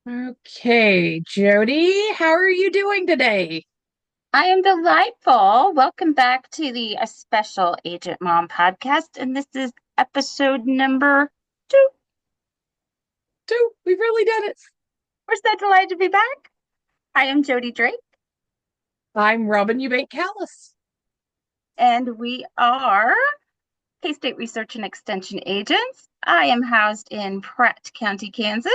Okay, Jody, how are you doing today? I am delightful. Welcome back to the A Special Agent Mom podcast. And this is episode number 2. Two, we've really done it. We're so delighted to be back. I am Jodi Drake, I'm Robin Eubank Callis, and we are K-State Research and Extension agents. I am housed in Pratt County, Kansas.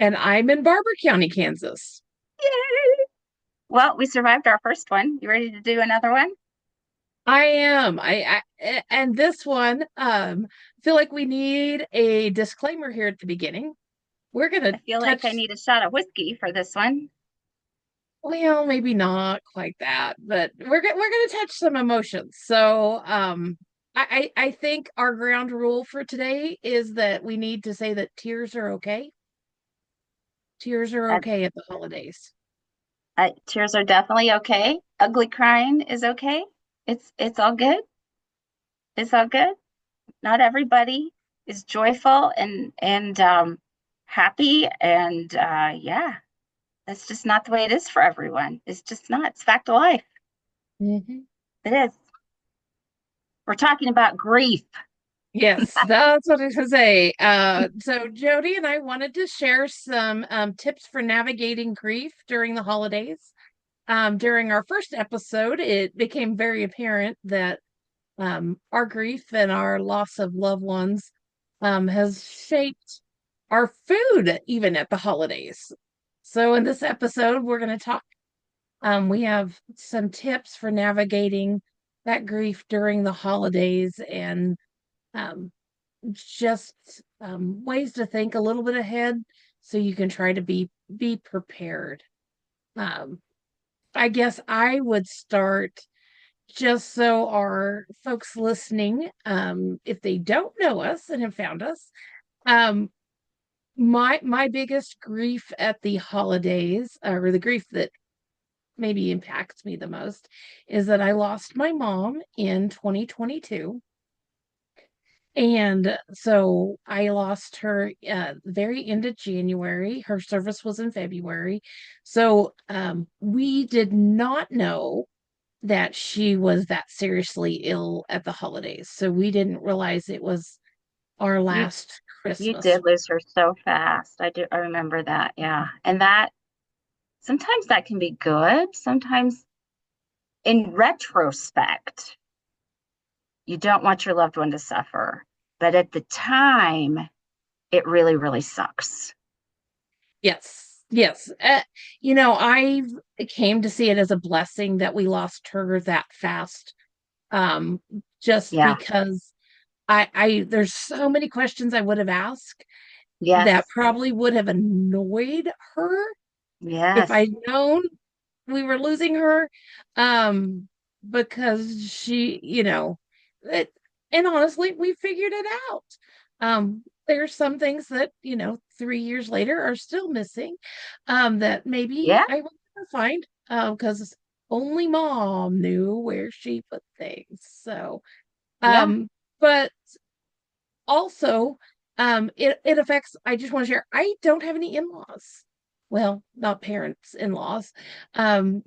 and I'm in Barber County, Kansas. Yay! Well, we survived our first one. You ready to do another one? I am. And this one, feel like we need a disclaimer here at the beginning. We're gonna I feel like I touch, need a shot of whiskey for this one. well, maybe not quite that, but we're gonna touch some emotions. So, I think our ground rule for today is that we need to say that tears are okay. Tears are Uh, okay at the holidays. Tears are definitely okay. Ugly crying is okay. It's all good. It's all good. Not everybody is joyful and happy, and yeah, that's just not the way it is for everyone. It's just not. It's fact of life. Hmm. It is. We're talking about grief. Yes, that's what I was gonna say. So Jody and I wanted to share some tips for navigating grief during the holidays. During our first episode, it became very apparent that our grief and our loss of loved ones has shaped our food even at the holidays. So in this episode, we're going to talk. We have some tips for navigating that grief during the holidays and um, just ways to think a little bit ahead so you can try to be prepared. Um, I guess I would start just so our folks listening, if they don't know us and have found us, um, my biggest grief at the holidays, or the grief that maybe impacts me the most, is that I lost my mom in 2022. And so I lost her the very end of January. Her service was in February. So we did not know that she was that seriously ill at the holidays. So we didn't realize it was our You last you Christmas. did lose her so fast. I do. I remember that. Yeah, and that sometimes that can be good. Sometimes, in retrospect, you don't want your loved one to suffer, but at the time, it really, really sucks. Yes, yes. I came to see it as a blessing that we lost her that fast. Um, just Yeah. because I there's so many questions I would have asked that Yes. probably would have annoyed her if Yes. I'd known we were losing her. Um, because it, and honestly, we figured it out. There's some things that, 3 years later are still missing, that maybe Yeah. I will never find, because only mom knew where she put things. So, Yeah. but also, it affects, I just want to share, I don't have any in-laws. Well, not parents, in-laws,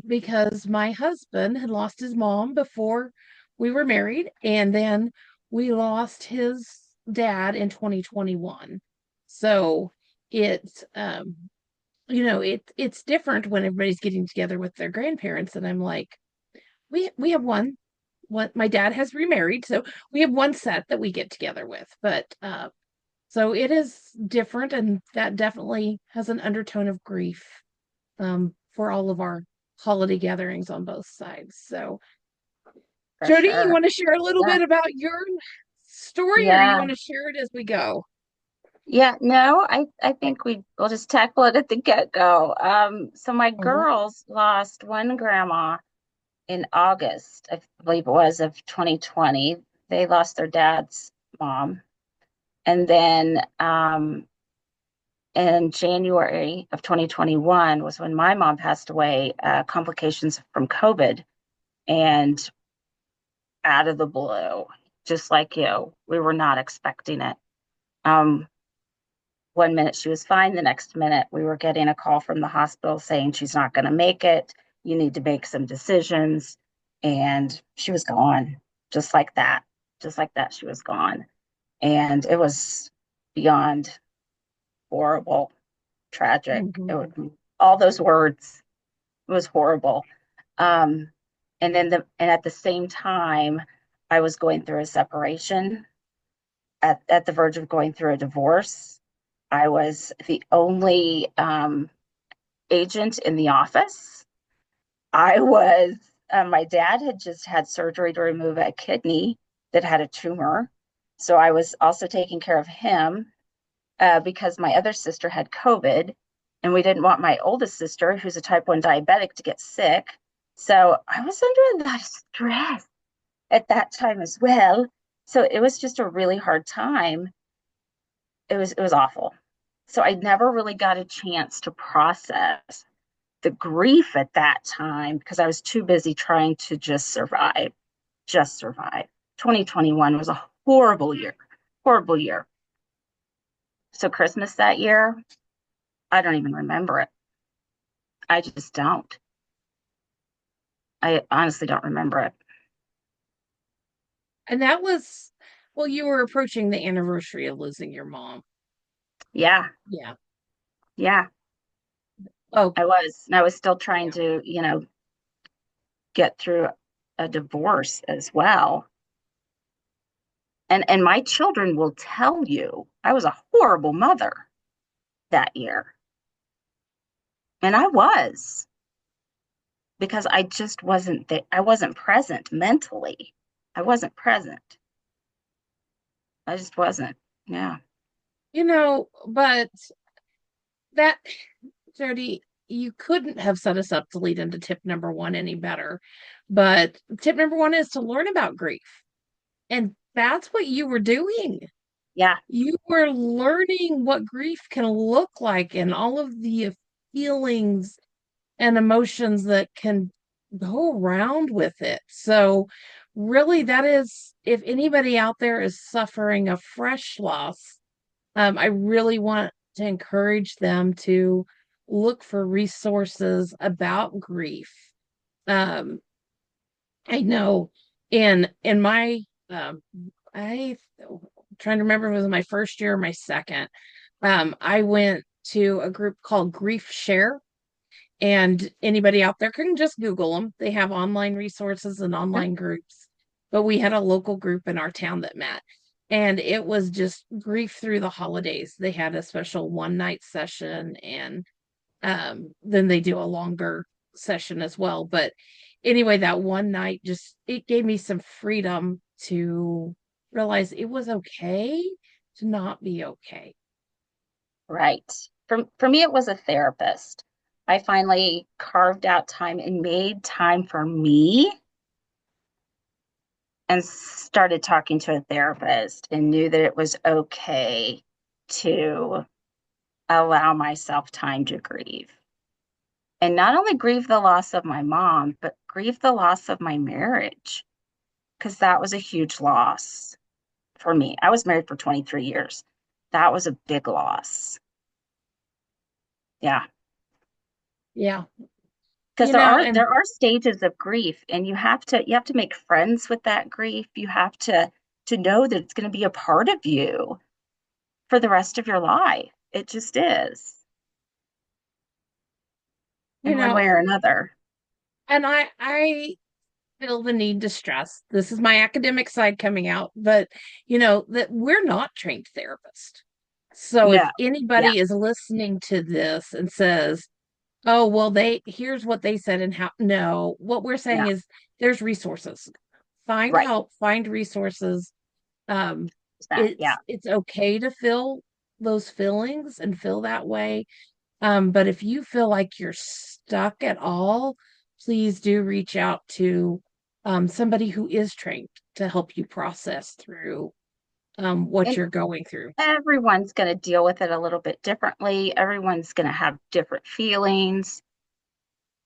because my husband had lost his mom before we were married, and then we lost his dad in 2021. So it's it's different when everybody's getting together with their grandparents, and I'm like, we have one. What my dad has remarried, so we have one set that we get together with, but so it is different, and that definitely has an undertone of grief for all of our holiday gatherings on both sides. So, For Jody, you sure. want to share a little Yeah. bit about your story, or you Yeah. want to share it as we go? Yeah. No, I think we'll just tackle it at the get-go. So my Oh, girls lost one grandma in August, I believe it was, of 2020. They lost their dad's mom. And then in January of 2021 was when my mom passed away, complications from COVID. And out of the blue, just like you, we were not expecting it. Um, one minute she was fine, the next minute we were getting a call from the hospital saying she's not going to make it. You need to make some decisions. And she was gone just like that. Just like that, she was gone. And it was beyond horrible, tragic. Mhm. All those words, it was horrible. Um, and at the same time, I was going through a separation at the verge of going through a divorce. I was the only agent in the office. My dad had just had surgery to remove a kidney that had a tumor. So I was also taking care of him because my other sister had COVID, and we didn't want my oldest sister, who's a type 1 diabetic, to get sick. So I was under a lot of stress at that time as well. So it was just a really hard time. It was awful. So I never really got a chance to process the grief at that time because I was too busy trying to just survive, just survive. 2021 was a horrible year, horrible year. So Christmas that year, I don't even remember it. I just don't. I honestly don't remember it. And that was, well, you were approaching the anniversary of losing your mom. Yeah, Yeah. yeah, Oh, I was. And I was still trying yeah. to, get through a divorce as well. And my children will tell you I was a horrible mother that year. And I was because I just wasn't there. I wasn't present mentally. I wasn't present. I just wasn't. Yeah. But that, Jody, you couldn't have set us up to lead into tip number one any better. But tip number one is to learn about grief. And that's what you were doing. Yeah. You were learning what grief can look like and all of the feelings and emotions that can go around with it. So, really, that is, if anybody out there is suffering a fresh loss, I really want to encourage them to look for resources about grief. Um, I know in my I trying to remember if it was my first year or my second. I went to a group called Grief Share, and anybody out there can just Google them. They have online resources and online groups. But we had a local group in our town that met, and it was just grief through the holidays. They had a special one night session, and then they do a longer session as well. But anyway, that one night just it gave me some freedom to realize it was okay to not be okay. Right. For me, it was a therapist. I finally carved out time and made time for me and started talking to a therapist and knew that it was okay to allow myself time to grieve. And not only grieve the loss of my mom, but grieve the loss of my marriage, because that was a huge loss for me. I was married for 23 years. That was a big loss. Yeah. Yeah. Because And there are stages of grief, and you have to make friends with that grief. You have to know that it's going to be a part of you for the rest of your life. It just is you in one know, way or another. and I feel the need to stress this is my academic side coming out, but that we're not trained therapists. So No. if Yeah. anybody is listening to this and says, oh, well, here's what they said and how, no, what we're saying Yeah. is there's resources. Find Right. help, find resources. Um, Yeah. it's okay to feel those feelings and feel that way. But if you feel like you're stuck at all, please do reach out to somebody who is trained to help you process through what And you're going through. everyone's going to deal with it a little bit differently. Everyone's going to have different feelings.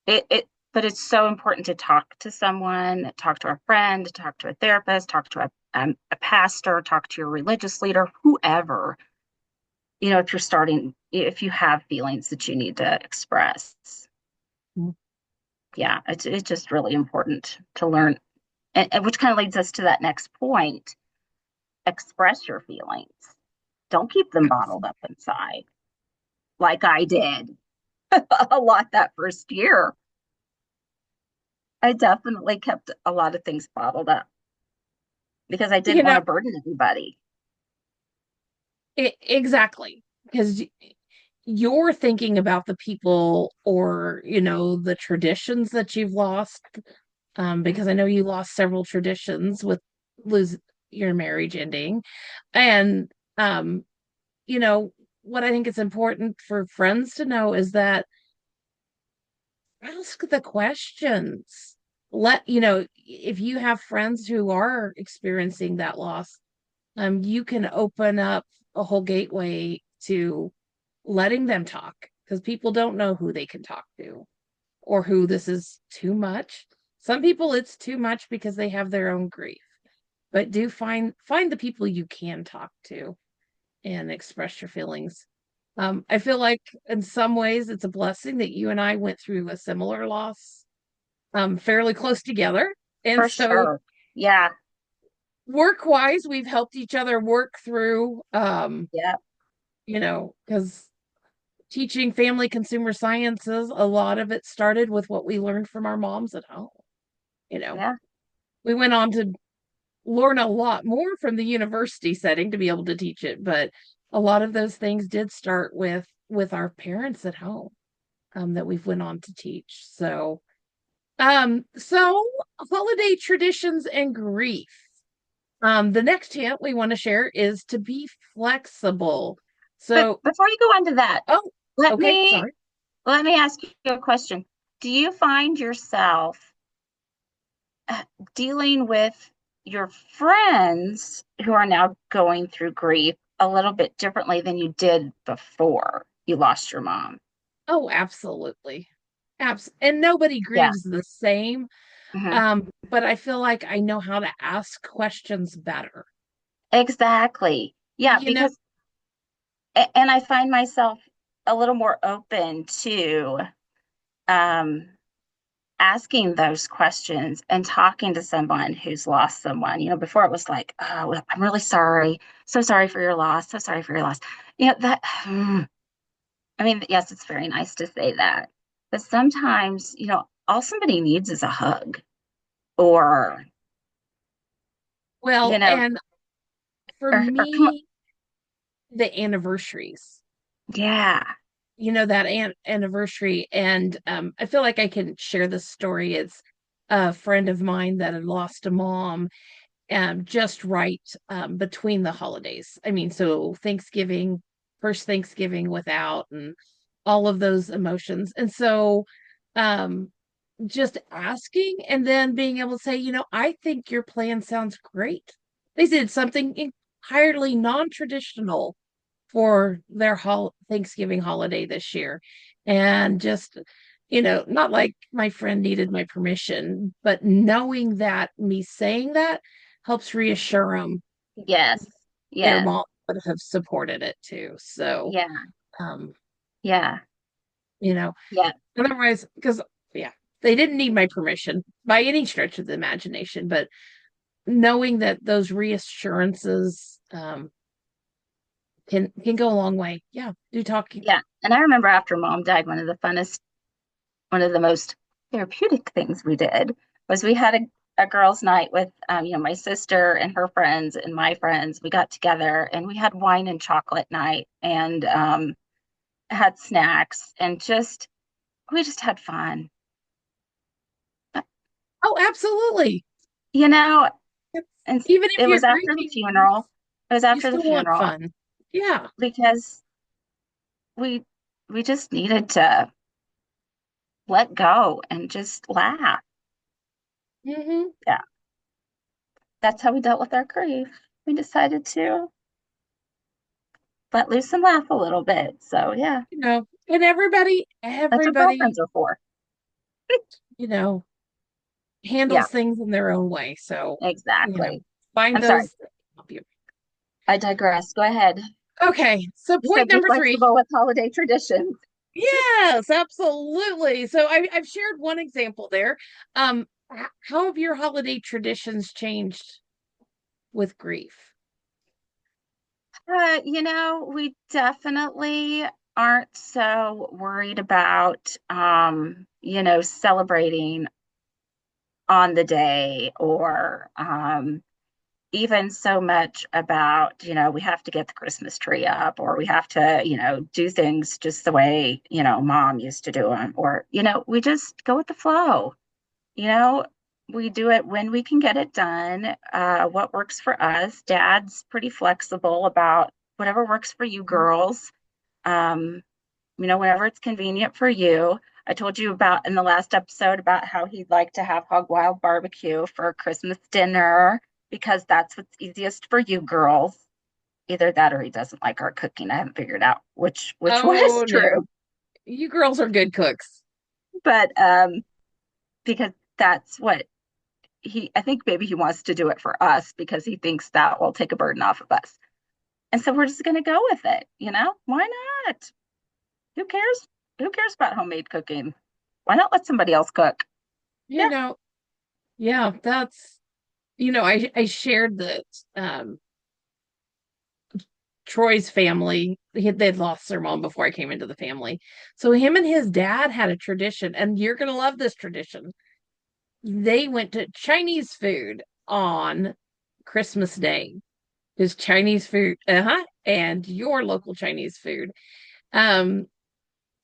But it's so important to talk to someone, talk to a friend, talk to a therapist, talk to a pastor, talk to your religious leader, whoever, if you're starting, if you have feelings that you need to express. Yeah, it's just really important to learn, and which kind of leads us to that next point. Express your feelings. Don't keep them bottled up inside like I did a lot that first year. I definitely kept a lot of things bottled up because I You didn't want know, to burden anybody. exactly. Because you're thinking about the people or, the traditions that you've lost. Because I know you lost several traditions with lose your marriage ending. And, you know, what I think is important for friends to know is that ask the questions. If you have friends who are experiencing that loss, you can open up a whole gateway to letting them talk because people don't know who they can talk to or who this is too much. Some people it's too much because they have their own grief, but do find the people you can talk to and express your feelings. I feel like in some ways it's a blessing that you and I went through a similar loss, fairly close together. And For so sure. Yeah. work wise, we've helped each other work through, Yeah. because teaching family consumer sciences, a lot of it started with what we learned from our moms at home. You know, Yeah. we went on to learn a lot more from the university setting to be able to teach it, but a lot of those things did start with our parents at home, that we've went on to teach. So holiday traditions and grief. The next hint we want to share is to be flexible. But So, before you go on to that, oh, let okay, me sorry. let me ask you a question. Do you find yourself dealing with your friends who are now going through grief a little bit differently than you did before you lost your mom? Oh, absolutely. And nobody Yeah. grieves the same. Hmm. But I feel like I know how to ask questions better. Exactly. Yeah, You know, because and I find myself a little more open to um asking those questions and talking to someone who's lost someone. Before it was like, oh, I'm really sorry. So sorry for your loss. So sorry for your loss. That, I mean, yes, it's very nice to say that. But sometimes, all somebody needs is a hug or, you well, know, and for or come on. me, the anniversaries, Yeah. that anniversary. And I feel like I can share this story. It's a friend of mine that had lost a mom, just right, between the holidays. I mean, so Thanksgiving, first Thanksgiving without, and all of those emotions. And so, um, just asking and then being able to say, I think your plan sounds great. They did something entirely non-traditional for their Thanksgiving holiday this year. And just, not like my friend needed my permission, but knowing that me saying that helps reassure them Yes. their Yes. mom would have supported it too. So, Yeah. um, Yeah. you know, Yeah. otherwise, because yeah, they didn't need my permission by any stretch of the imagination, but knowing that those reassurances, can go a long way. Yeah, do talking. Yeah. And I remember after mom died, one of the most therapeutic things we did was we had a girls' night with, my sister and her friends and my friends. We got together and we had wine and chocolate night and had snacks and we just had fun. Oh, absolutely. You know, It's, and even if it you're was after the grieving, funeral. It was you after the still want funeral fun. Yeah. because we we just needed to let go and just laugh. Hmm. Yeah, that's how we dealt with our grief. We decided to let loose and laugh a little bit. So yeah, And everybody, that's what everybody, girlfriends are for. you know, handles Yeah, things in their own way. So, you know, exactly. find I'm sorry. those that help you. I digress. Go ahead. Okay, so You said point be number three. flexible with holiday traditions. Yes, absolutely. So I've shared one example there. How have your holiday traditions changed with grief? We definitely aren't so worried about, celebrating on the day or even so much about, we have to get the Christmas tree up or we have to, do things just the way, mom used to do them. Or, we just go with the flow. You know, we do it when we can get it done, what works for us. Dad's pretty flexible about whatever works for you girls. Um, whenever it's convenient for you. I told you about in the last episode about how he'd like to have hog wild barbecue for Christmas dinner because that's what's easiest for you girls. Either that or he doesn't like our cooking. I haven't figured out which one is Oh true. no, you girls are good cooks. But because that's what I think maybe he wants to do it for us because he thinks that will take a burden off of us. And so we're just going to go with it, Why not? Who cares? Who cares about homemade cooking? Why not let somebody else cook? You Yeah. know, yeah, I shared that Troy's family, they'd lost their mom before I came into the family. So him and his dad had a tradition, and you're gonna love this tradition. They went to Chinese food on Christmas Day. His Chinese food, and your local Chinese food. Um,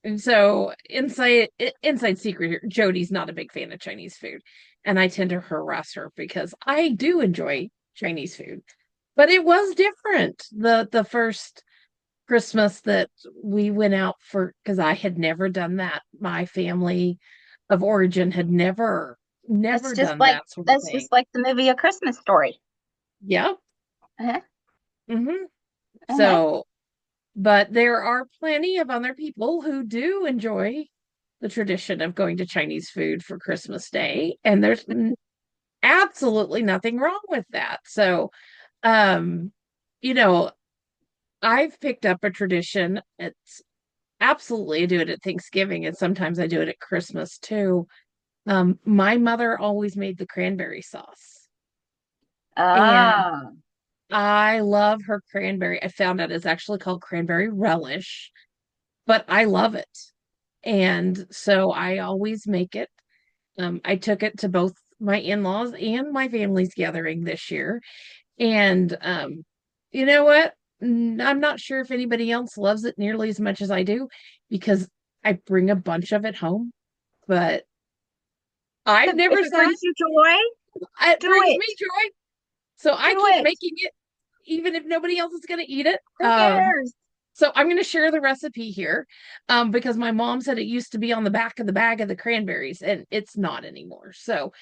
and so inside secret here, Jody's not a big fan of Chinese food, and I tend to harass her because I do enjoy Chinese food. But it was different the first Christmas that we went out for because I had never done that. My family of origin had never done that sort of That's thing. just like the movie A Christmas Story. Yeah. Uh-huh. hmm Uh-huh. So, but there are plenty of other people who do enjoy the tradition of going to Chinese food for Christmas Day, and there's absolutely nothing wrong with that. So, um, you know, I've picked up a tradition. It's absolutely I do it at Thanksgiving, and sometimes I do it at Christmas too. My mother always made the cranberry sauce, and Ah, I love her cranberry. I found out it's actually called cranberry relish, but I love it. And so I always make it. I took it to both my in-laws and my family's gathering this year. And you know what? I'm not sure if anybody else loves it nearly as much as I do because I bring a bunch of it home, but I've if never it sat. brings you joy, It do brings me it. joy. So I Do keep it. making it even if nobody else is going to eat it. Who cares? So I'm going to share the recipe here because my mom said it used to be on the back of the bag of the cranberries and it's not anymore. So,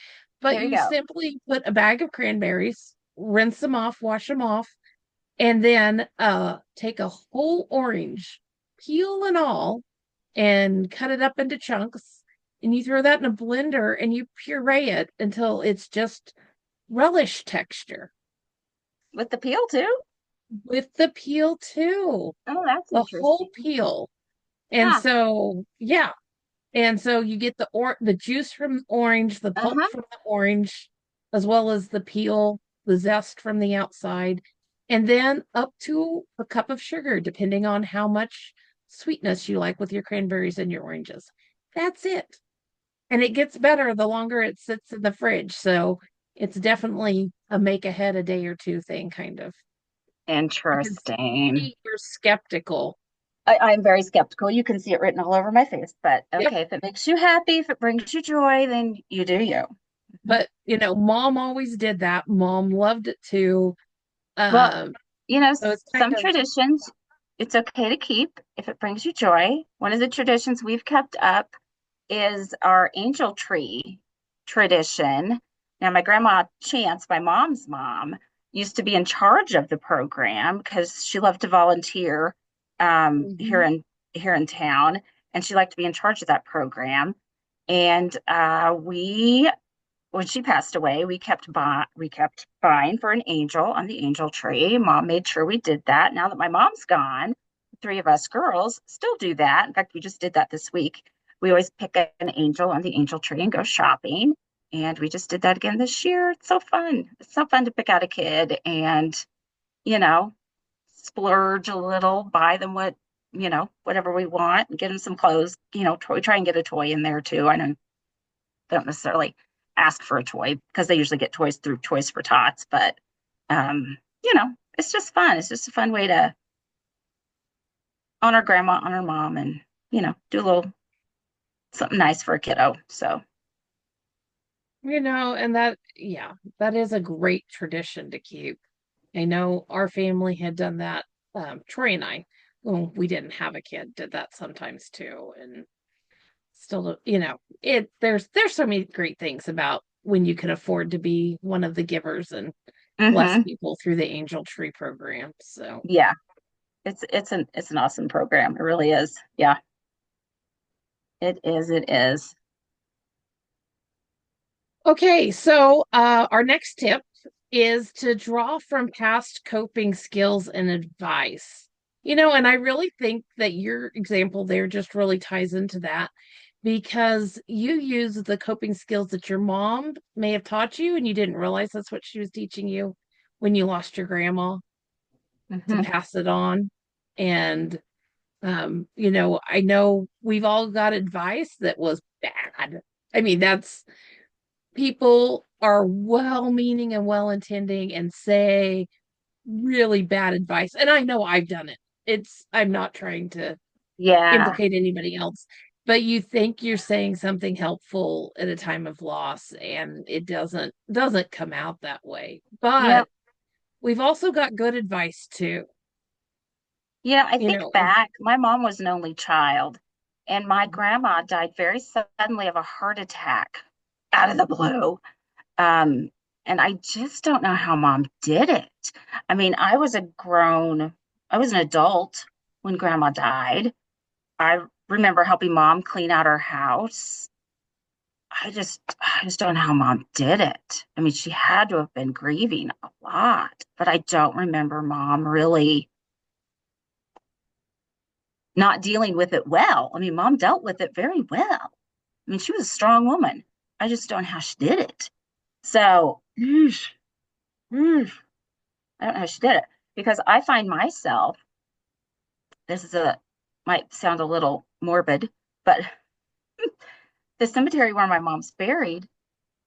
but There you you go. simply put a bag of cranberries, rinse them off, wash them off, and then take a whole orange, peel and all, and cut it up into chunks. And you throw that in a blender and you puree it until it's just relish texture With the peel too? with the peel too, Oh, that's the whole interesting. peel. And Huh. so, yeah. And so you get the juice from the orange, the pulp Uh-huh. from the orange, as well as the peel, the zest from the outside, and then up to a cup of sugar, depending on how much sweetness you like with your cranberries and your oranges. That's it. And it gets better the longer it sits in the fridge. So it's definitely a make ahead a day or two thing, kind of. I can Interesting. see you're skeptical. I'm very skeptical. You can see it written all over my face, but Yep. okay, if it makes you happy, if it brings you joy, then you do you. Mhm. But mom always did that. Mom loved it too. Well, Um, so it's kind some of traditions it's okay to keep if it brings you joy. One of the traditions we've kept up is our angel tree tradition. Now, my grandma Chance, my mom's mom, used to be in charge of the program because she loved to volunteer here mhm. in town, and she liked to be in charge of that program. And we when she passed away, we kept buying for an angel on the angel tree. Mom made sure we did that. Now that my mom's gone, the three of us girls still do that. In fact, we just did that this week. We always pick an angel on the angel tree and go shopping. And we just did that again this year. It's so fun. It's so fun to pick out a kid and, you know, splurge a little, buy them whatever we want, and get them some clothes, try and get a toy in there too. I know they don't necessarily ask for a toy because they usually get toys through Toys for Tots, but it's just fun. It's just a fun way to honor grandma, honor mom, and do a little something nice for a kiddo. So, And that, yeah, that is a great tradition to keep. I know our family had done that. Troy and I, when we didn't have a kid, did that sometimes too. And still, there's so many great things about when you can afford to be one of the givers and bless hmm people through the Angel Tree program. So, yeah, it's an awesome program. It really is. Yeah, it is. It is. okay, so our next tip is to draw from past coping skills and advice. And I really think that your example there just really ties into that because you use the coping skills that your mom may have taught you and you didn't realize that's what she was teaching you when you lost your grandma to hmm pass it on. And I know we've all got advice that was bad. I mean, that's people are well meaning and well intending and say really bad advice. And I know I've done it. I'm not trying to Yeah. implicate anybody else, but you think you're saying something helpful at a time of loss and it doesn't come out that way. Yep. But we've also got good advice too, Yeah, I you think know, and back, my mom was an only child, and my grandma died very suddenly of a heart attack out of the blue. Um, and I just don't know how mom did it. I mean, I was an adult when grandma died. I remember helping mom clean out her house. I just don't know how mom did it. I mean, she had to have been grieving a lot, but I don't remember mom really not dealing with it well. I mean, mom dealt with it very well. I mean, she was a strong woman. I just don't know how she did it. So, I don't know how she did it because I find myself, this is a might sound a little morbid, but the cemetery where my mom's buried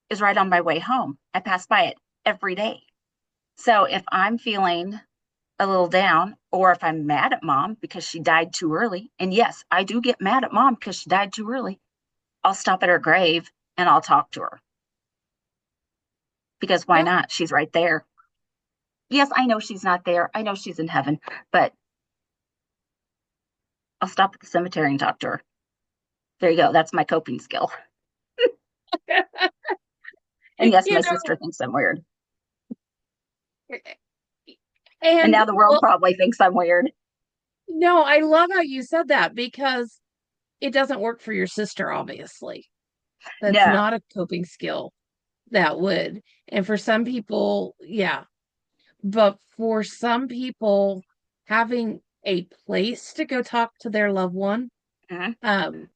is right on my way home. I pass by it every day. So if I'm feeling a little down, or if I'm mad at mom because she died too early, and yes, I do get mad at mom because she died too early, I'll stop at her grave and I'll talk to her because why yeah, not? She's right there. Yes, I know she's not there. I know she's in heaven, but I'll stop at the cemetery and talk to her. There you go. That's my coping skill. And yes, you my know, sister thinks I'm weird. And and now the world well, probably thinks I'm weird. no, I love how you said that because it doesn't work for your sister, obviously. That's No. not a coping skill that would. And for some people, yeah. But for some people, having a place to go talk to their loved one, Mhm. um,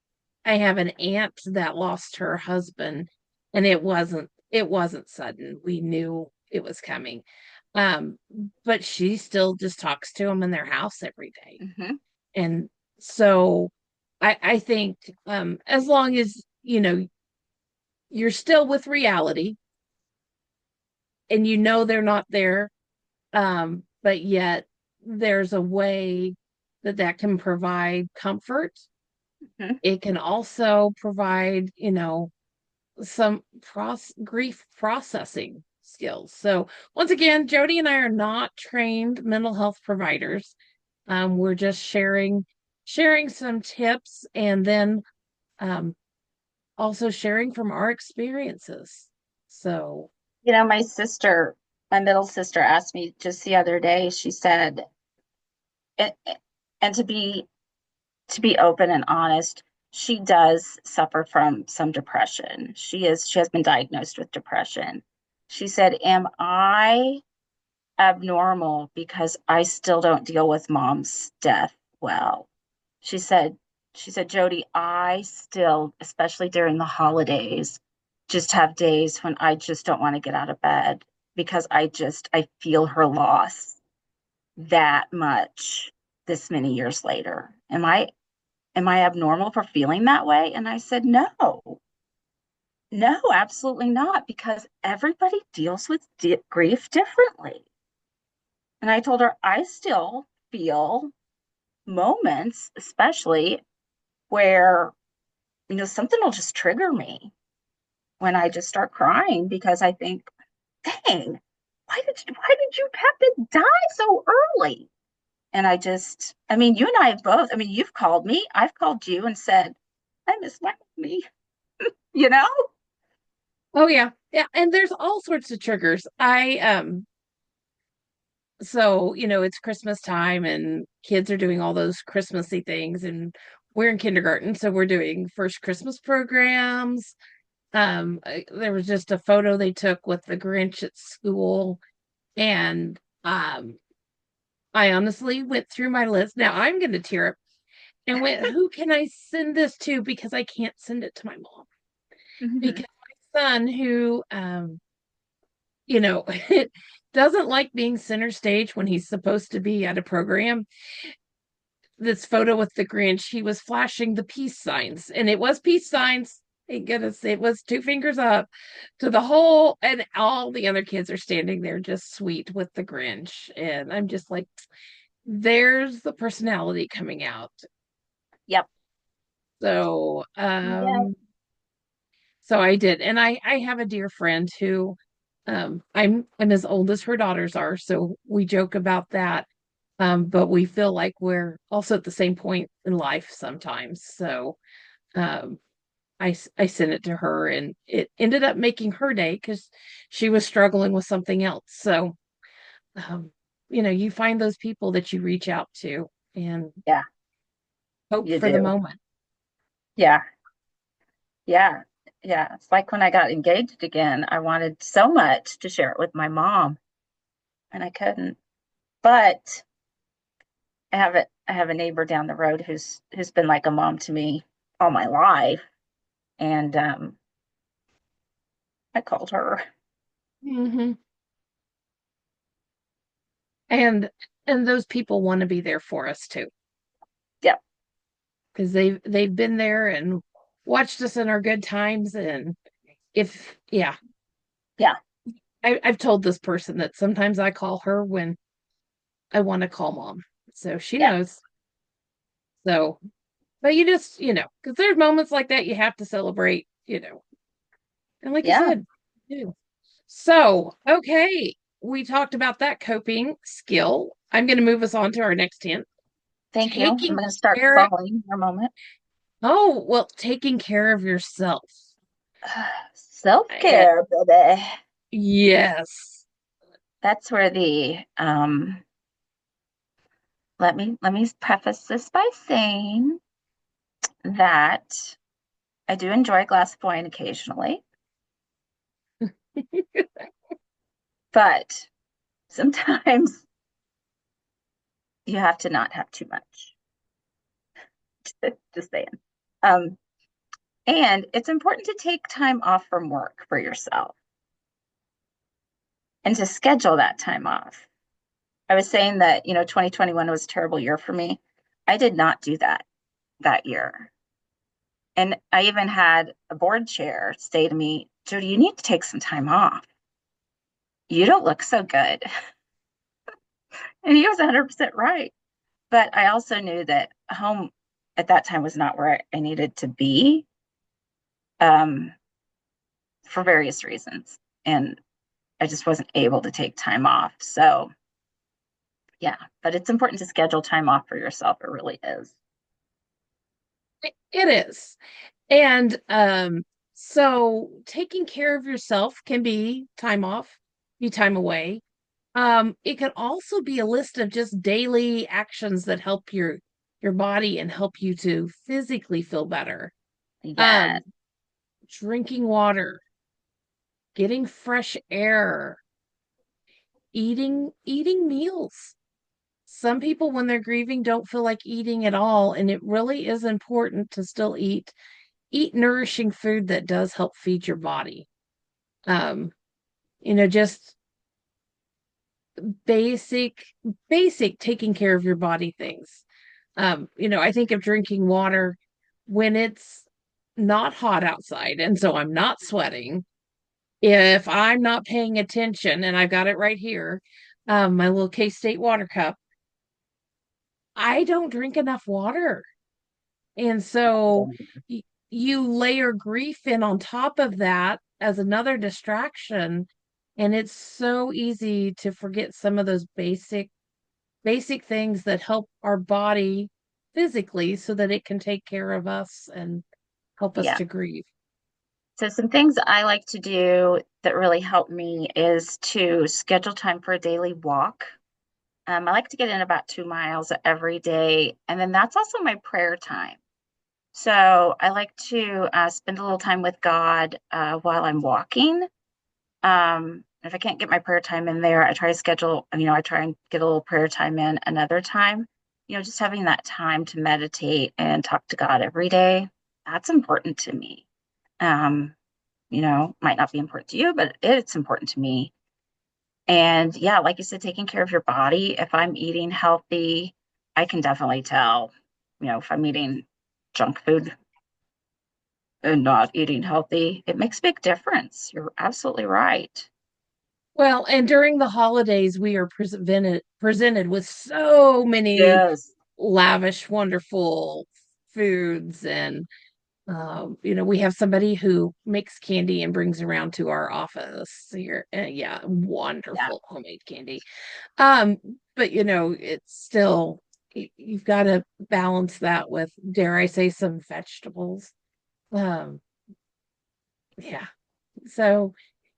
I have an aunt that lost her husband, and it wasn't sudden. We knew it was coming. Um, but she still just talks to him in their house every day. Mhm. And so I think as long as you're still with reality and they're not there, but yet there's a way that can provide comfort. Mhm. It can also provide some grief processing skills. So once again, Jodi and I are not trained mental health providers. We're just sharing some tips and then um, also sharing from our experiences. So, My middle sister asked me just the other day, she said, and, and to be open and honest, she does suffer from some depression. She has been diagnosed with depression. She said, "Am I abnormal because I still don't deal with mom's death well?" She said, Jodi, I still, especially during the holidays, just have days when I just don't want to get out of bed because I feel her loss that much this many years later. Am I abnormal for feeling that way? And I said, no, no, absolutely not, because everybody deals with grief differently. And I told her, I still feel moments, especially where, something will just trigger me when I just start crying because I think, dang, why did you have to die so early? And I mean, you and I have both, I mean, you've called me, I've called you and said, I miss my me, you know? Oh yeah. Yeah, and there's all sorts of triggers. So, it's Christmas time and kids are doing all those Christmassy things and we're in kindergarten, so we're doing first Christmas programs. There was just a photo they took with the Grinch at school and I honestly went through my list. Now I'm going to tear up and went, who can I send this to because I can't send it to my mom Mm-hmm. because my son who you know, doesn't like being center stage when he's supposed to be at a program. This photo with the Grinch, he was flashing the peace signs, and it was peace signs. Thank goodness it was two fingers up to the whole, and all the other kids are standing there just sweet with the Grinch. And I'm just like, there's the personality coming out. Yep. So, Yeah. so I did. And I have a dear friend who I'm as old as her daughters are, so we joke about that. But we feel like we're also at the same point in life sometimes. So um I sent it to her and it ended up making her day because she was struggling with something else. So um, you find those people that you reach out to and Yeah, hope you for the do. moment. Yeah. Yeah. Yeah. It's like when I got engaged again, I wanted so much to share it with my mom and I couldn't. But I have a neighbor down the road who's been like a mom to me all my life. And I called her. Hmm. And and those people want to be there for us too Yep. because they've been there and watched us in our good times and if yeah Yeah. I've told this person that sometimes I call her when I want to call mom. So she Yeah. knows. So, but you just, because there's moments like that you have to celebrate. And like you Yeah. said, do. So, okay, we talked about that coping skill. I'm going to move us on to our next hint. Thank you. I'm Taking going to start care. falling for a moment. Oh, well, taking care of yourself. Eh, Self-care, baby. yes. That's where the let me preface this by saying that I do enjoy a glass of wine occasionally, but sometimes you have to not have too much. Just saying. Um, and it's important to take time off from work for yourself and to schedule that time off. I was saying that, 2021 was a terrible year for me. I did not do that year. And I even had a board chair say to me, Jodi, you need to take some time off. You don't look so good. And he was 100% right. But I also knew that home at that time was not where I needed to be um, for various reasons. And I just wasn't able to take time off. So, yeah, but it's important to schedule time off for yourself. It really is. It is. And so taking care of yourself can be time off, be time away. It can also be a list of just daily actions that help your body and help you to physically feel better. Yes. Um, Drinking water, getting fresh air, eating meals. Some people, when they're grieving, don't feel like eating at all, and it really is important to still eat nourishing food that does help feed your body. Um, just basic basic taking care of your body things. I think of drinking water when it's not hot outside, and so I'm not sweating. If I'm not paying attention, and I've got it right here, my little K-State water cup, I don't drink enough water. And so you layer grief in on top of that as another distraction. And it's so easy to forget some of those basic things that help our body physically so that it can take care of us and help us Yeah. to grieve. So some things I like to do that really help me is to schedule time for a daily walk. I like to get in about 2 miles every day, and then that's also my prayer time. So I like to spend a little time with God while I'm walking. If I can't get my prayer time in there, I try to schedule, I try and get a little prayer time in another time. Just having that time to meditate and talk to God every day, that's important to me. Um, might not be important to you, but it's important to me. And yeah, like you said, taking care of your body. If I'm eating healthy, I can definitely tell, if I'm eating junk food and not eating healthy, it makes a big difference. You're absolutely right. Well, and during the holidays, we are presented with so many Yes. lavish, wonderful foods. And we have somebody who makes candy and brings around to our office here. Yeah, Yeah. wonderful homemade candy. Um, but it's still you've got to balance that with, dare I say, some vegetables. Um, yeah. So,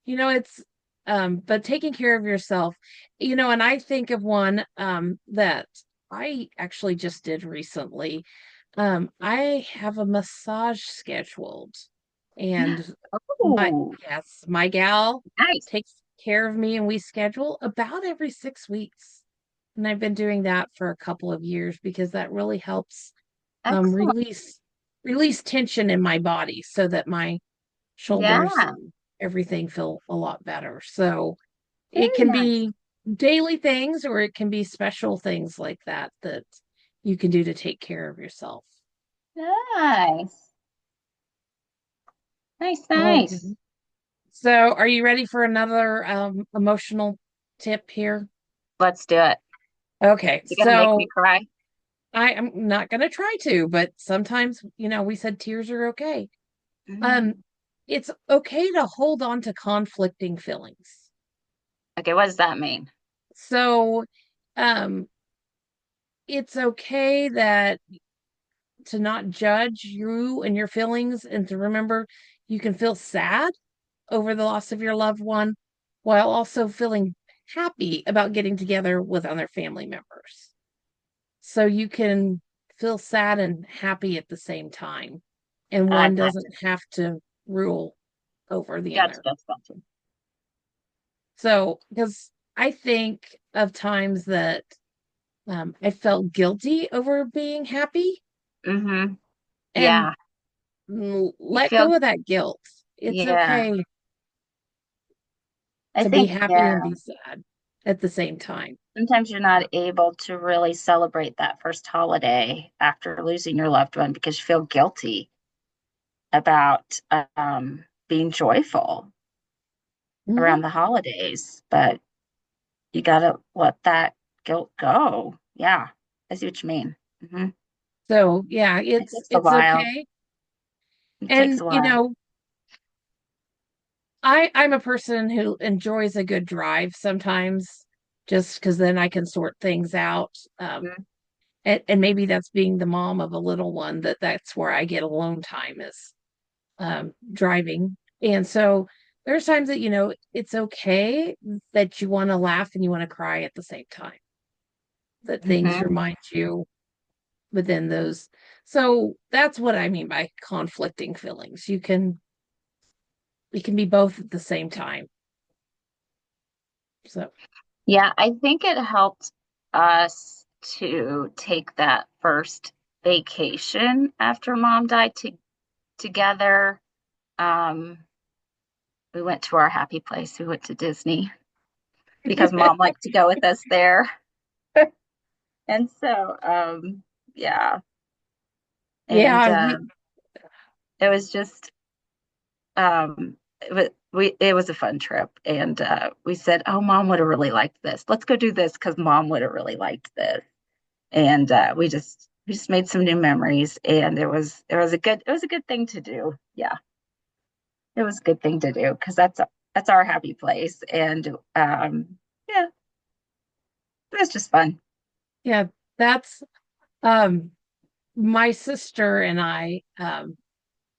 it's but taking care of yourself, and I think of one that I actually just did recently. I have a massage scheduled, and my Oh, yes, my gal nice. takes care of me, and we schedule about every 6 weeks. And I've been doing that for a couple of years because that really helps Excellent. release tension in my body so that my shoulders Yeah. and everything feel a lot better. So it Very can nice. be daily things, or it can be special things like that you can do to take care of yourself. Nice. Nice, Okay. nice. So are you ready for another emotional tip here? Let's do it. Okay. You gonna make me So cry? I am not going to try to, but sometimes, we said tears are okay. Um, Mm. it's okay to hold on to conflicting feelings. Okay, what does that mean? So, um, it's okay that to not judge you and your feelings, and to remember you can feel sad over the loss of your loved one while also feeling happy about getting together with other family members. So you can feel sad and happy at the same time, and I one gotcha. doesn't have to rule over the Gotcha, other. gotcha, gotcha. So, because I think of times that I felt guilty over being happy, Mm-hmm. and Yeah. You let feel, go of that guilt. It's yeah. okay I to be think, happy yeah, and be sad at the same time. sometimes you're not able to really celebrate that first holiday after losing your loved one because you feel guilty about being joyful Mhm. around the holidays, but you gotta let that guilt go. Yeah, I see what you mean. Hmm. So yeah, It it's takes a it's while. okay. It takes And a while. I'm a person who enjoys a good drive sometimes, just because then I can sort things out. Mhm. And maybe that's being the mom of a little one, that's where I get alone time is driving. And so there's times that it's okay that you want to laugh and you want to cry at the same time. That things Mhm. remind you within those. So that's what I mean by conflicting feelings. You can be both at the same time. So Yeah, I think it helped us to take that first vacation after mom died together. Um, we went to our happy place. We went to Disney because mom liked to go with us there. And so, yeah, and yeah, you it was just, it was a fun trip. And we said, oh, mom would have really liked this. Let's go do this because mom would have really liked this. And we just made some new memories, and it was a good thing to do. Yeah, it was a good thing to do because that's our happy place. And yeah, it was just fun. yeah, that's um my sister and I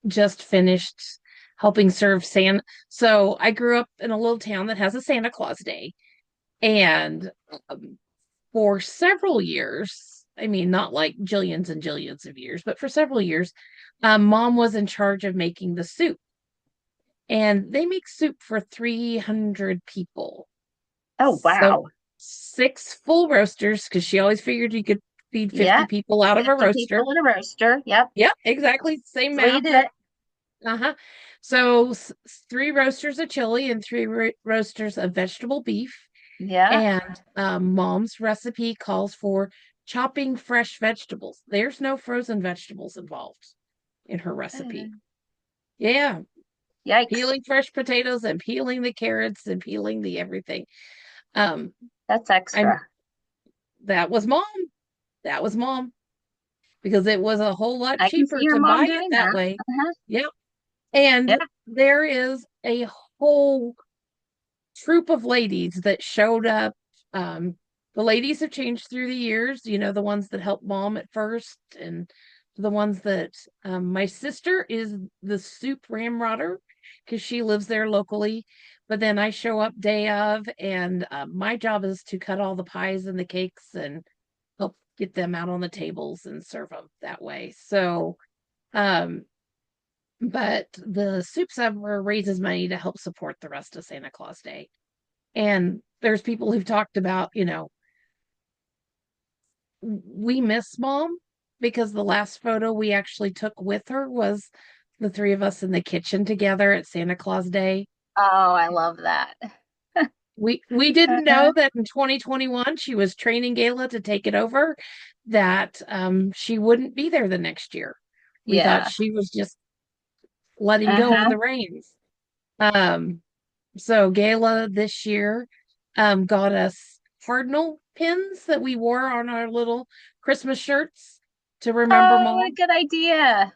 just finished helping serve Santa. So I grew up in a little town that has a Santa Claus Day. And um, for several years, I mean, not like jillions and jillions of years, but for several years, mom was in charge of making the soup. And they make soup for 300 people. Oh So wow, six full roasters, because she always figured you could feed 50 yeah, people out of a 50 roaster. people in a roaster. Yep, Yep, exactly. Same that's the way you math. did it. Uh-huh. So three roasters of chili and three roasters of vegetable beef. Yeah. And mom's recipe calls for chopping fresh vegetables. There's no frozen vegetables involved in her recipe. Yeah, Yikes, peeling fresh potatoes and peeling the carrots and peeling the everything. Um, that's I'm extra. that was mom. That was mom because it was a whole lot I can see cheaper your to buy mom it doing that that. way. Uh-huh. Yep. Yeah. And there is a whole troop of ladies that showed up. Um, the ladies have changed through the years, the ones that helped mom at first, and the ones that my sister is the soup ramrodder because she lives there locally. But then I show up day of, and my job is to cut all the pies and the cakes and help get them out on the tables and serve them that way. So, um, but the soup summer raises money to help support the rest of Santa Claus Day. And there's people who've talked about, we miss mom because the last photo we actually took with her was the three of us in the kitchen together at Santa Claus Day. Oh, I love that. We didn't Uh-huh. know that in 2021 she was training Gayla to take it over, that she wouldn't be there the next year. We thought Yeah. she was just letting go of Uh-huh. the reins. Um, So Gayla this year got us cardinal pins that we wore on our little Christmas shirts to remember Oh, what a mom. good idea.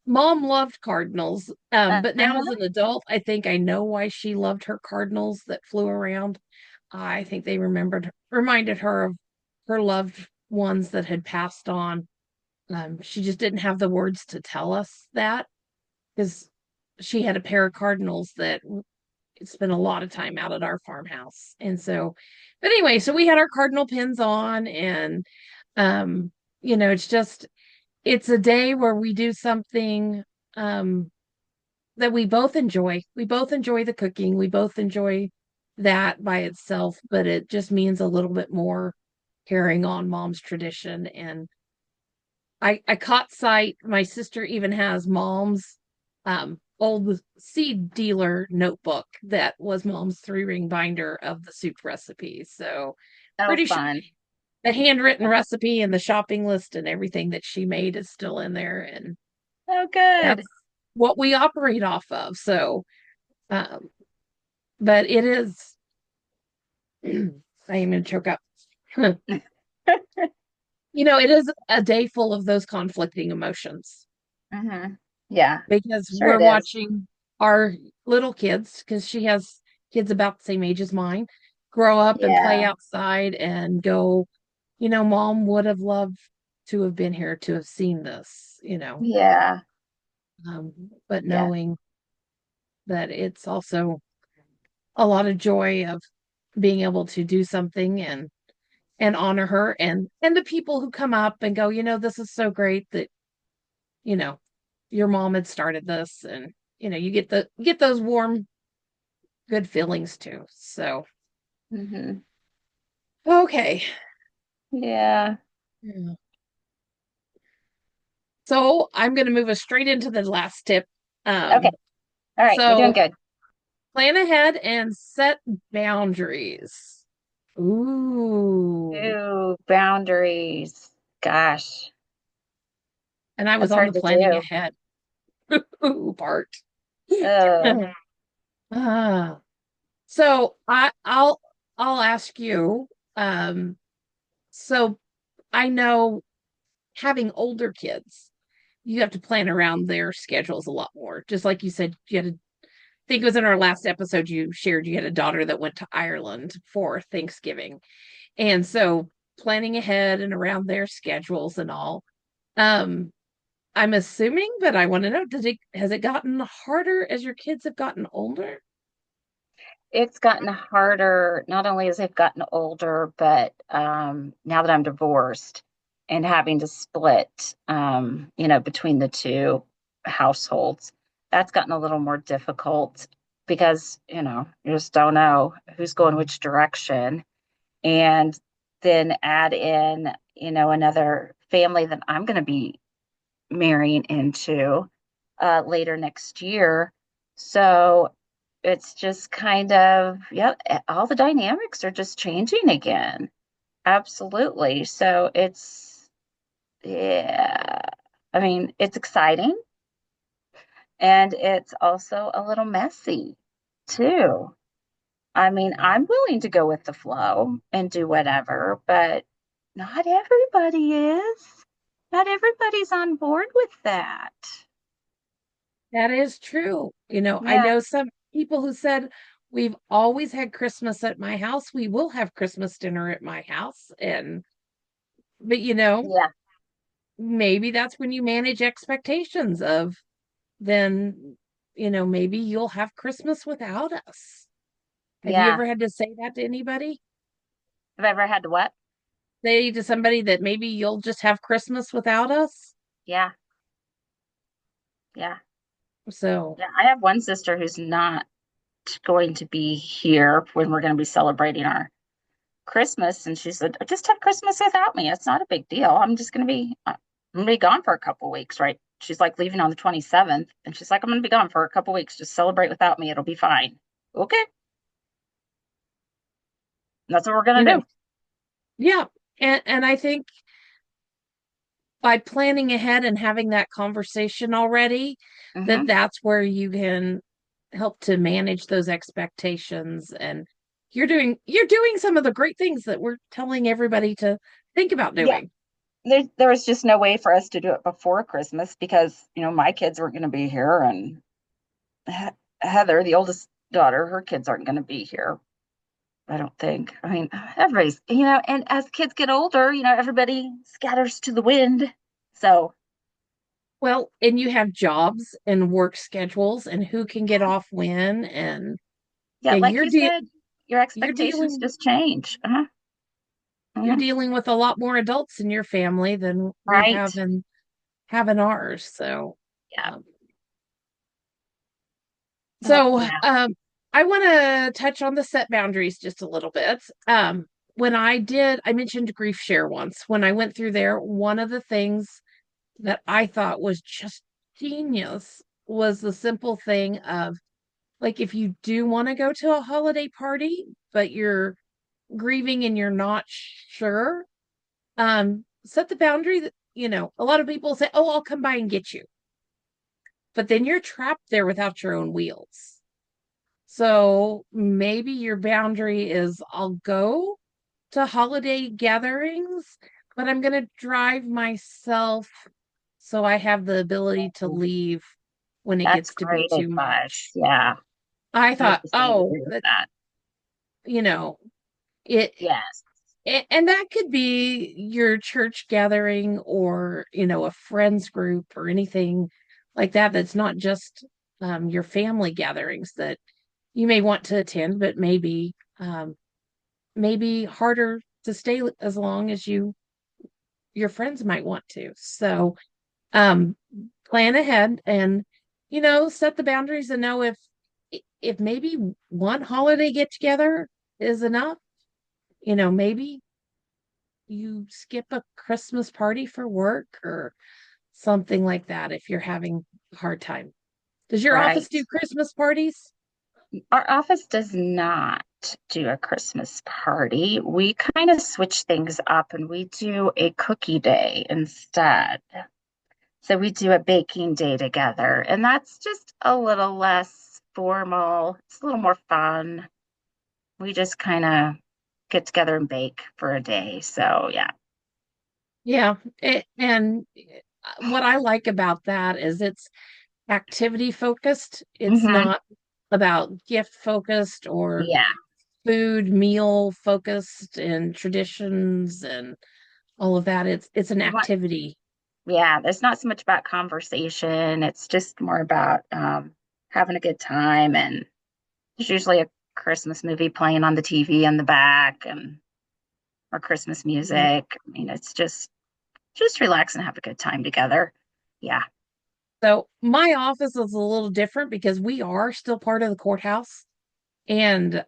Mom loved cardinals. But now as Uh-huh. an adult, I think I know why she loved her cardinals that flew around. I think they reminded her of her loved ones that had passed on. She just didn't have the words to tell us that because she had a pair of cardinals that spent a lot of time out at our farmhouse. And so, but anyway, so we had our cardinal pins on, and um, it's a day where we do something um that we both enjoy. We both enjoy the cooking. We both enjoy that by itself, but it just means a little bit more carrying on mom's tradition. And I caught sight. My sister even has mom's old seed dealer notebook that was mom's 3-ring binder of the soup recipes. So Oh, pretty sure fun. the handwritten recipe and the shopping list and everything that she made is still in there, and Oh, good. that's what we operate off of. So, um, but it is. I am gonna choke up. It is a day full of those conflicting emotions. Mm-hmm. Yeah, Because sure we're it is. watching our little kids, because she has kids about the same age as mine, grow up and play Yeah. outside and go, mom would have loved to have been here to have seen this. Yeah. But Yeah. knowing that it's also a lot of joy of being able to do something and and honor her, and the people who come up and go, this is so great that, you know, your mom had started this, and you get those warm, good feelings too. So, Hmm. okay. Yeah. Yeah. So I'm going to move us straight into the last tip. Okay. Um, All right. You're doing so good. plan ahead and set boundaries. Ooh. Ooh, boundaries. Gosh, And I was that's on the hard to planning do. ahead ooh, part. Oh, Ah. So I'll ask you. Um, so I know having older kids, you have to plan around their schedules a lot more. Just like you said, you had I think it was in our last episode you shared you had a daughter that went to Ireland for Thanksgiving. And so planning ahead and around their schedules and all. Um, I'm assuming, but I want to know, has it gotten harder as your kids have gotten older? it's gotten harder, not only as they've gotten older, but now that I'm divorced and having to split, between the two households, that's gotten a little more difficult because, you just don't know who's going which direction. And then add in, another family that I'm going to be marrying into later next year. So it's just kind of, yeah, all the dynamics are just changing again. Absolutely. So yeah, I mean, it's exciting and it's also a little messy too. I mean, I'm willing to go with the flow and do whatever, but not everybody is. Not everybody's on board with that. That is true. I Yeah, know some people who said, we've always had Christmas at my house. We will have Christmas dinner at my house. But yeah, maybe that's when you manage expectations of then, maybe you'll have Christmas without us. Have you yeah. ever had to say that to anybody? Have I ever had to what? Say to somebody that maybe you'll just have Christmas without us? Yeah, yeah, So, yeah. I have one sister who's not going to be here when we're going to be celebrating our Christmas, and she said, "Just have Christmas without me. It's not a big deal. I'm gonna be gone for a couple weeks, right?" She's like leaving on the 27th, and she's like, "I'm gonna be gone for a couple weeks. Just celebrate without me. It'll be fine." Okay, that's what we're you gonna know, do. yeah. And I think by planning ahead and having that conversation already, Hmm. that's where you can help to manage those expectations, and you're doing some of the great things that we're telling everybody to think about Yeah, doing. there was just no way for us to do it before Christmas because my kids weren't going to be here, and Heather, the oldest daughter, her kids aren't going to be here. I don't think. I mean, everybody's, and as kids get older, everybody scatters to the wind. So, Well, and you have jobs and work schedules and who can get off when, and yeah, yeah, like you said, your you're expectations dealing just change. Uh-huh. you're Yeah. dealing with a lot more adults in your family than we Right. have in ours. So, Yeah. um, Oh, So, yeah. I want to touch on the set boundaries just a little bit. When I mentioned Grief Share once. When I went through there, one of the things that I thought was just genius was the simple thing of, like, if you do want to go to a holiday party, but you're grieving and you're not sure, set the boundary that, a lot of people say, "Oh, I'll come by and get you." But then you're trapped there without your own wheels. So maybe your boundary is, I'll go to holiday gatherings, but I'm going to drive myself so I have the ability to leave when it That's gets to be great too advice. much. Yeah. I thought, 100% oh, agree with that, that. you know, it, Yes. and that could be your church gathering or, a friends group or anything like that. That's not just your family gatherings that you may want to attend, but maybe harder to stay as long as your friends might want to. So, um, plan ahead and, set the boundaries and know if maybe one holiday get together is enough, maybe you skip a Christmas party for work or something like that if you're having a hard time. Does your office Right. do Christmas parties? Our office does not do a Christmas party. We kind of switch things up and we do a cookie day instead. So we do a baking day together, and that's just a little less formal. It's a little more fun. We just kind of get together and bake for a day. So yeah. Yeah. And what I like about that is it's activity focused. It's Hmm. not about gift focused or Yeah. food meal focused and traditions and all of that. It's an We want, activity. yeah, there's not so much about conversation. It's just more about having a good time. And there's usually a Christmas movie playing on the TV in the back and or Christmas Yeah. music. I mean, it's just relax and have a good time together. Yeah. So my office is a little different because we are still part of the courthouse. And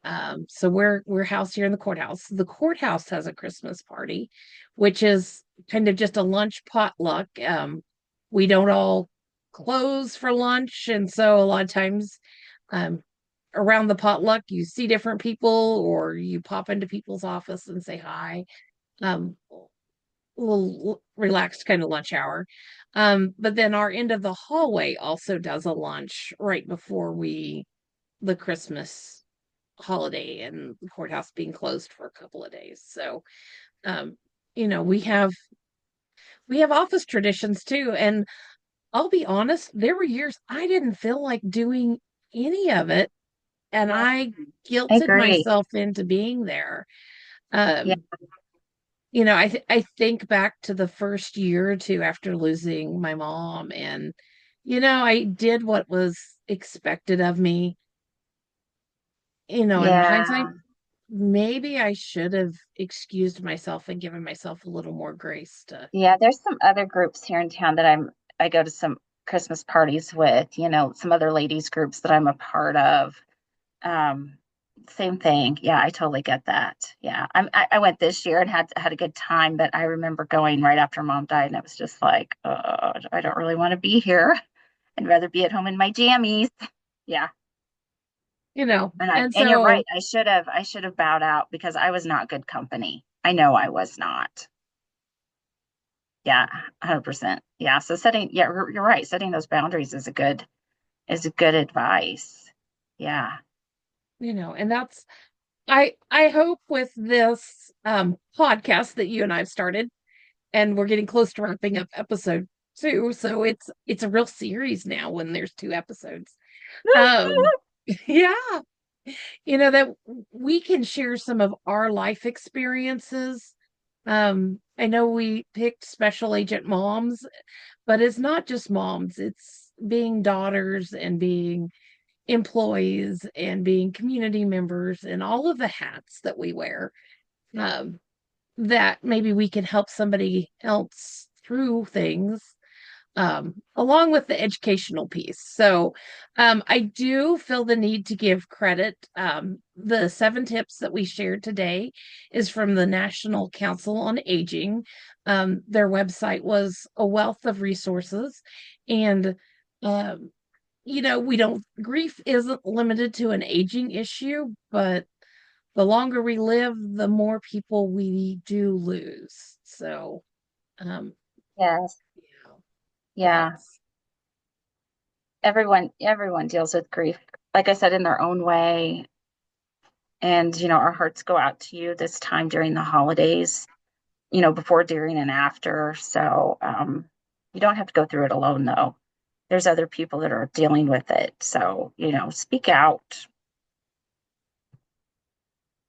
so we're housed here in the courthouse. The courthouse has a Christmas party, which is kind of just a lunch potluck. We don't all close for lunch, and so a lot of times um, around the potluck, you see different people, or you pop into people's office and say hi. A little relaxed kind of lunch hour. But then our end of the hallway also does a lunch right before the Christmas holiday and the courthouse being closed for a couple of days. So, um, you know, we have office traditions too. And I'll be honest, there were years I didn't feel like doing any of it, and Yeah, I I guilted agree. myself into being there. Yeah, Um, I think back to the first year or two after losing my mom, and I did what was expected of me. In hindsight, yeah, maybe I should have excused myself and given myself a little more grace to. yeah. There's some other groups here in town that I go to some Christmas parties with, some other ladies groups that I'm a part of. Um, Same thing. Yeah, I totally get that. Yeah. I went this year and had a good time, but I remember going right after mom died and it was just like, I don't really want to be here. I'd rather be at home in my jammies. Yeah. And And you're so, right. I should have bowed out because I was not good company. I know I was not. Yeah, 100%. Yeah. So you're right. Setting those boundaries is a good advice. Yeah. and that's I hope with this podcast that you and I've started, and we're getting close to wrapping up episode 2, so it's a real series now when there's 2 episodes. Um yeah, that we can share some of our life experiences. I know we picked special agent moms, but it's not just moms, it's being daughters and being employees and being community members and all of the hats that we wear. Um, that maybe we can help somebody else through things, along with the educational piece. So, I do feel the need to give credit. The 7 tips that we shared today is from the National Council on Aging. Their website was a wealth of resources, and um, we don't, grief isn't limited to an aging issue, but the longer we live, the more people we do lose. So, um, Yes. yeah, Yeah. that's Everyone deals with grief, like I said, in their own way. And, our hearts go out to you this time during the holidays, before, during, and after. So, you don't have to go through it alone, though. There's other people that are dealing with it. So, speak out.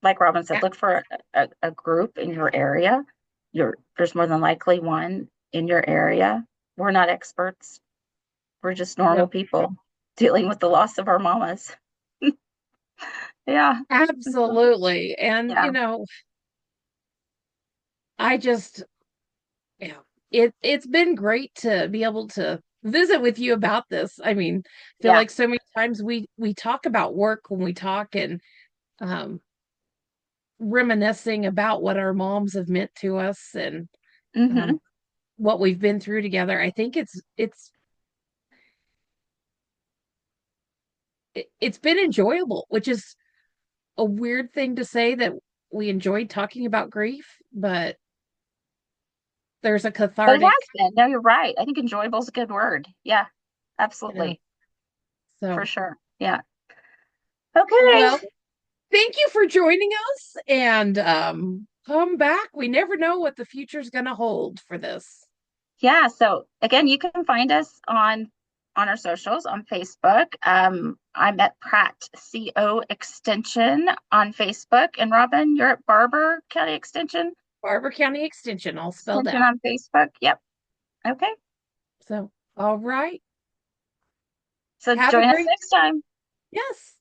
Like Robin said, look for a group in your area. There's more than likely one in your area. We're not experts. We're just normal Yep. people dealing with the loss of our mamas. Yeah. Absolutely. And, Yeah. I just, yeah, it's been great to be able to visit with you about this. I mean, I feel Yeah. like so many times we talk about work when we talk, and um reminiscing about what our moms have meant to us, and Hmm. um what we've been through together. I think it's been enjoyable, which is a weird thing to say, that we enjoyed talking about grief, but there's a But it cathartic, has been. No, you're right. I think enjoyable is a good word. Yeah, you know. absolutely. For So, sure. Yeah. Okay. well, thank you for joining us, and come back. We never know what the future's going to hold for this. Yeah. So again, you can find us on our socials on Facebook. I'm at Pratt CO Extension on Facebook, and Robin, you're at Barber County Barber County Extension, all spelled Extension out. on Facebook. Yep. Okay. So, all right. So Have a join us great, next time. yes.